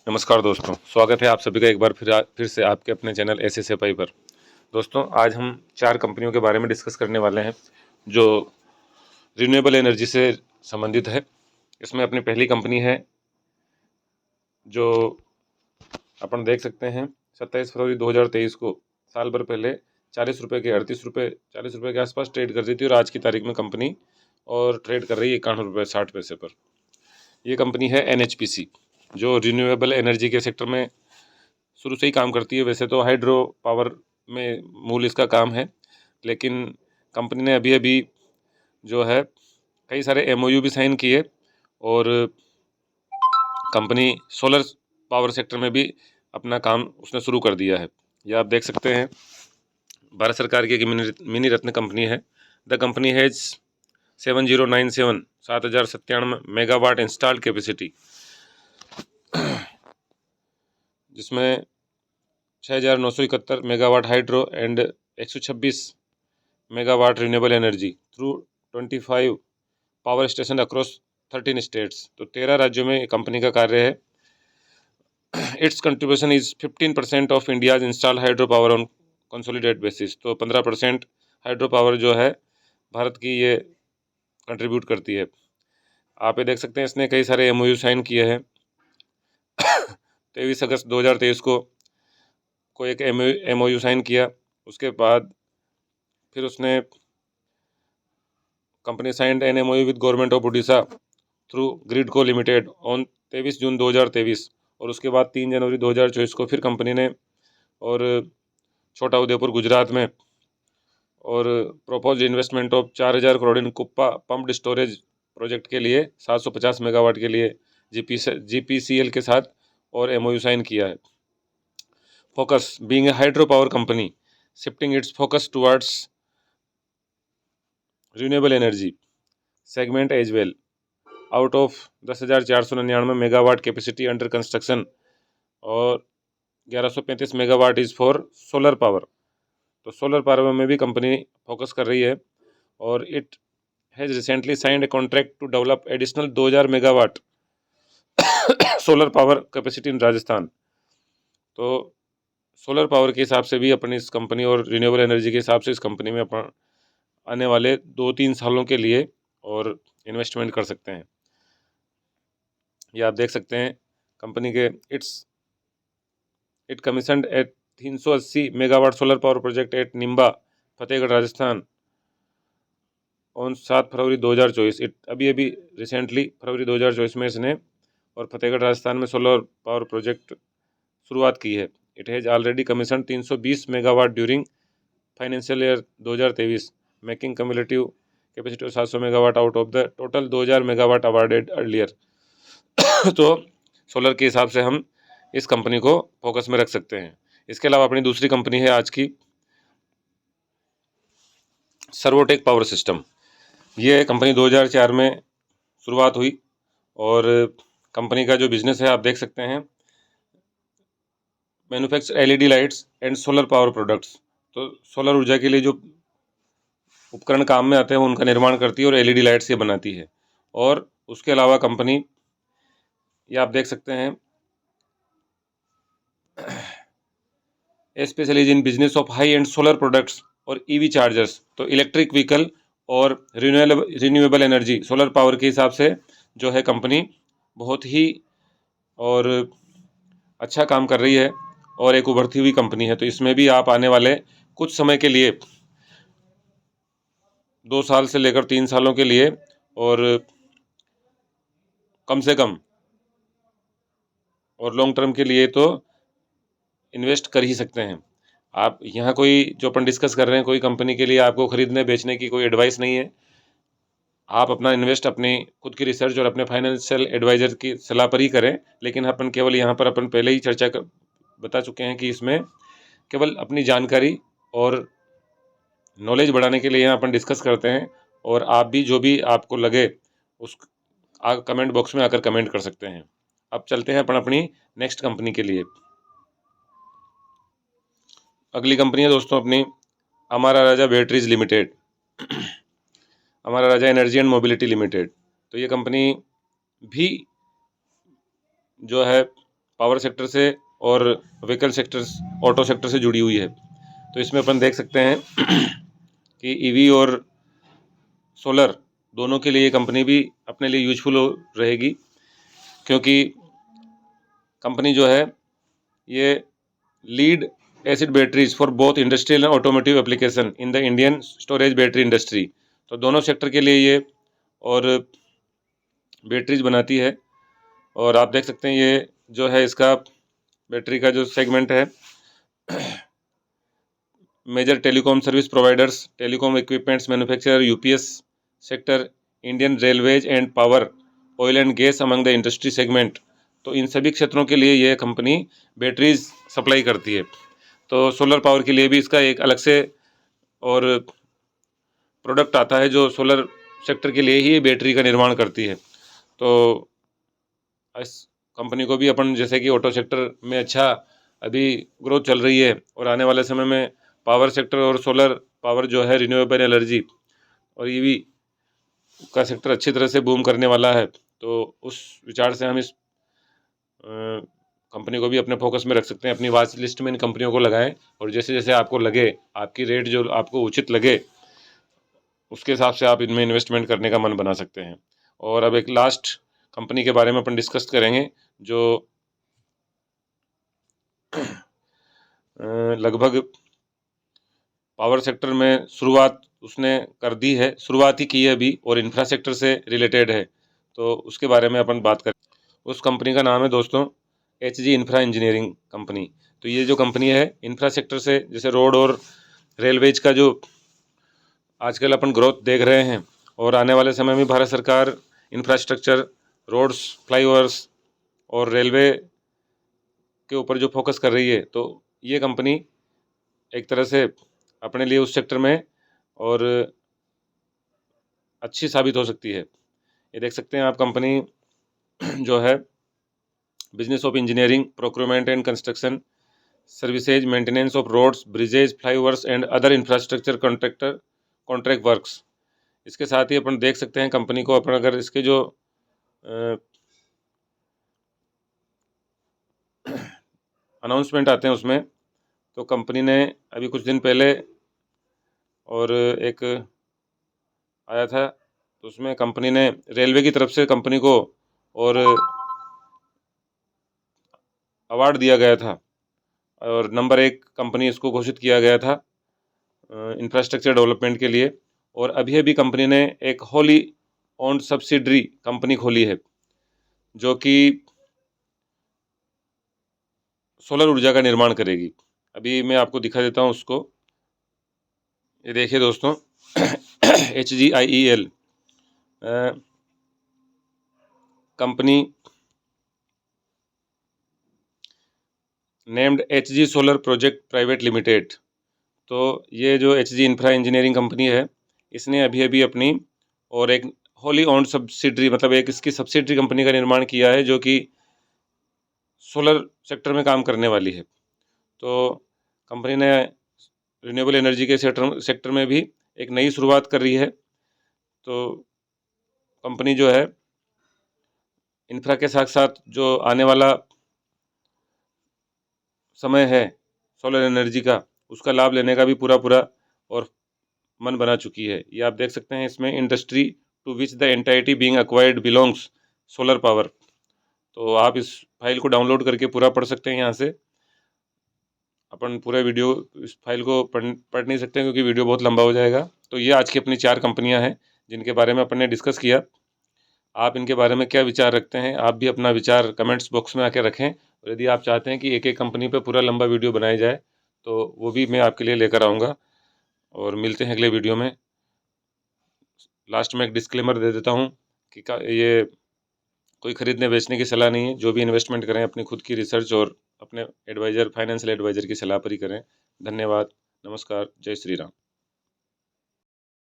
नमस्कार दोस्तों, स्वागत है आप सभी का एक बार फिर से आपके अपने चैनल एसएसएफआई पर। दोस्तों, आज हम 4 कंपनियों के बारे में डिस्कस करने वाले हैं जो रिन्यूएबल एनर्जी से संबंधित है। इसमें अपनी पहली कंपनी है जो अपन देख सकते हैं 27 फरवरी 2023 को साल भर पहले 40 रुपये के 38 रुपये 40 रुपये के आसपास ट्रेड कर रही थी और आज की तारीख में कंपनी और ट्रेड कर रही है 51 रुपये 60 पैसे पर। ये कंपनी है NHPC जो रिन्यूएबल एनर्जी के सेक्टर में शुरू से ही काम करती है। वैसे तो हाइड्रो पावर में मूल इसका काम है, लेकिन कंपनी ने अभी अभी जो है कई सारे MOU भी साइन किए और कंपनी सोलर पावर सेक्टर में भी अपना काम उसने शुरू कर दिया है। ये आप देख सकते हैं भारत सरकार की एक मिनी रत्न कंपनी है। The company has 7097 7097 megawatt installed capacity, जिसमें 6971 megawatt hydro and 126 megawatt renewable energy through 25 power station across 13 states. तो 13 राज्यों में कंपनी का कार्य है। It's contribution is 15% of India's installed hydro power on consolidated basis. तो 15% hydro power जो है भारत की ये कंट्रीब्यूट करती है। आप ये देख सकते हैं इसने कई सारे MOU साइन किए हैं। 23 अगस्त 2023 को एक MOU साइन किया। उसके बाद फिर उसने company signed an MOU with government of Orissa through GRIDCO limited on 23 जून 2023 और उसके बाद 3 जनवरी 2024 को फिर कंपनी ने और छोटा उदेपुर गुजरात में और propose investment of 4000 crore in Kuppa pumped storage project के लिए 750 मेगावाट के लिए GPCL के साथ और MOU साइन किया है। Focus being a hydro power company shifting its focus towards renewable energy segment as well. Out of 10,499 megawatt capacity under construction और 1135 megawatt is for solar power. तो सोलर पावर में भी company focus कर रही है और it has recently signed a contract to develop additional 2000 megawatt solar power capacity in Rajasthan. तो solar power के हिसाब से भी अपनी इस कंपनी और रिन्यूएबल एनर्जी के हिसाब से इस कंपनी में अपन आने वाले 2-3 सालों के लिए और इन्वेस्टमेंट कर सकते हैं। ये आप देख सकते हैं कंपनी के it commissioned at 380 megawatt solar power project at Nimba Fatehgarh Rajasthan on 7 February 2024। अभी रिसेंटली फरवरी 2024 में इसने और फतेहगढ़ राजस्थान में सोलर पावर प्रोजेक्ट शुरुआत की है। It has already commission 320 megawatt during financial year 2023 making cumulative capacity of 700 megawatt out of the total 2000 megawatt awarded earlier. तो solar के हिसाब से हम इस कंपनी को फोकस में रख सकते हैं। इसके अलावा अपनी दूसरी कंपनी है आज की सर्वोटेक पावर सिस्टम। ये कंपनी 2004 में शुरुआत हुई और कंपनी का जो बिजनेस है आप देख सकते हैं manufacture LED lights and solar power products. तो सोलर ऊर्जा के लिए जो उपकरण काम में आते हैं उनका निर्माण करती है और LED लाइट्स ये बनाती है। और उसके अलावा कंपनी ये आप देख सकते हैं specialise in business of high end solar products और EV चार्जर्स। तो इलेक्ट्रिक व्हीकल और रिन्यूएबल एनर्जी सोलर पावर के हिसाब से जो है कंपनी बहुत ही और अच्छा काम कर रही है और एक उभरती हुई कंपनी है। तो इसमें भी आप आने वाले कुछ समय के लिए 2 साल से लेकर 3 सालों के लिए और कम से कम और लॉन्ग टर्म के लिए तो इन्वेस्ट कर ही सकते हैं। आप यहाँ कोई जो अपन डिस्कस कर रहे हैं कोई कंपनी के लिए आपको खरीदने बेचने की कोई एडवाइस नहीं है। आप अपना इन्वेस्ट अपनी खुद की रिसर्च और अपने फाइनेंशियल एडवाइज़र की सलाह पर ही करें। लेकिन अपन केवल यहाँ पर अपन पहले ही बता चुके हैं कि इसमें केवल अपनी जानकारी और नॉलेज बढ़ाने के लिए यहाँ अपन डिस्कस करते हैं। और आप भी जो भी आपको लगे उस कमेंट बॉक्स में आकर कमेंट कर सकते हैं। अब चलते हैं अपन अपनी नेक्स्ट कंपनी के लिए। अगली कंपनी है दोस्तों अपनी Amara Raja batteries limited, Amara Raja energy and mobility limited. तो ये कंपनी भी जो है पावर सेक्टर से और व्हीकल सेक्टर, ऑटो सेक्टर से जुड़ी हुई है। तो इसमें अपन देख सकते हैं कि ईवी और सोलर दोनों के लिए ये कंपनी भी अपने लिए यूजफुल रहेगी, क्योंकि कंपनी जो है ये lead acid batteries for both industrial and automotive application in the Indian storage battery industry. तो दोनों सेक्टर के लिए ये और बैटरीज बनाती है। और आप देख सकते हैं ये जो है इसका बैटरी का जो सेगमेंट है, major telecom service providers, telecom equipments manufacturer, UPS sector, Indian railways and power, oil and gas among the industry segment. तो इन सभी क्षेत्रों के लिए ये कंपनी बैटरीज सप्लाई करती है। तो सोलर पावर के लिए भी इसका एक अलग से और प्रोडक्ट आता है जो सोलर सेक्टर के लिए ही बैटरी का निर्माण करती है। तो इस कंपनी को भी अपन, जैसे कि ऑटो सेक्टर में अच्छा अभी ग्रोथ चल रही है और आने वाले समय में पावर सेक्टर और सोलर पावर जो है, रिन्यूएबल एनर्जी और ईवी का सेक्टर अच्छी तरह से बूम करने वाला है। तो उस विचार से हम इस कंपनी को भी अपने फोकस में रख सकते हैं, अपनी वॉच लिस्ट में इन कंपनियों को लगाएं और जैसे जैसे आपको लगे, आपकी रेट जो आपको उचित लगे, उसके हिसाब से आप इनमें इन्वेस्टमेंट करने का मन बना सकते हैं। और अब एक लास्ट कंपनी के बारे में अपन डिस्कस करेंगे जो लगभग पावर सेक्टर में शुरुआत उसने कर दी है, शुरुआत ही की है अभी, और इंफ्रा सेक्टर से रिलेटेड है। तो उसके बारे में अपन बात करें। उस कंपनी का नाम है दोस्तों HG इंफ्रा इंजीनियरिंग कंपनी। तो ये जो कंपनी है इंफ्रा सेक्टर से, जैसे रोड और रेलवेज का जो आजकल अपन ग्रोथ देख रहे हैं, और आने वाले समय में भारत सरकार इंफ्रास्ट्रक्चर, रोड्स, फ्लाईओवर्स और रेलवे के ऊपर जो फोकस कर रही है, तो ये कंपनी एक तरह से अपने लिए उस सेक्टर में और अच्छी साबित हो सकती है। ये देख सकते हैं आप, कंपनी जो है business of engineering, procurement and construction services, maintenance of roads, bridges, flyovers and other infrastructure contract works. इसके साथ ही अपन देख सकते हैं कंपनी को, अपन अगर इसके जो अनाउंसमेंट आते हैं उसमें, तो कंपनी ने अभी कुछ दिन पहले और एक आया था, तो उसमें कंपनी ने रेलवे की तरफ से कंपनी को और अवार्ड दिया गया था और नंबर 1 कंपनी इसको घोषित किया गया था इंफ्रास्ट्रक्चर डेवलपमेंट के लिए। और अभी अभी कंपनी ने एक होली ओन्ड सब्सिडरी कंपनी खोली है जो कि सोलर ऊर्जा का निर्माण करेगी। अभी मैं आपको दिखा देता हूँ उसको। ये देखिए दोस्तों, HGIEL company named HG solar project private limited. तो ये जो HG इंफ्रा इंजीनियरिंग कंपनी है, इसने अभी अभी अपनी और एक होली ओन्ड सब्सिडरी, मतलब एक इसकी सब्सिडरी कंपनी का निर्माण किया है जो कि सोलर सेक्टर में काम करने वाली है। तो कंपनी ने रिन्यूएबल एनर्जी के सेक्टर में भी एक नई शुरुआत कर रही है। तो कंपनी जो है इंफ्रा के साथ साथ जो आने वाला समय है सोलर एनर्जी का, उसका लाभ लेने का भी पूरा और मन बना चुकी है। ये आप देख सकते हैं, इसमें industry to which the entity being acquired belongs solar power. तो आप इस फाइल को डाउनलोड करके पूरा पढ़ सकते हैं। यहाँ से अपन पूरा वीडियो, इस फाइल को पढ़ नहीं सकते क्योंकि वीडियो बहुत लंबा हो जाएगा। तो ये आज की अपनी 4 कंपनियाँ हैं जिनके बारे में अपन ने डिस्कस किया। आप इनके बारे में क्या विचार रखते हैं? आप भी अपना विचार कमेंट्स बॉक्स में आके रखें। और यदि आप चाहते हैं कि एक एक कंपनी पे पूरा लंबा वीडियो बनाया जाए, तो वो भी मैं आपके लिए लेकर आऊँगा। और मिलते हैं अगले वीडियो में। लास्ट में एक डिस्क्लेमर दे देता हूँ कि ये कोई खरीदने बेचने की सलाह नहीं है। जो भी इन्वेस्टमेंट करें अपनी खुद की रिसर्च और अपने एडवाइज़र, फाइनेंशियल एडवाइज़र की सलाह पर ही करें। धन्यवाद, नमस्कार, जय श्री राम।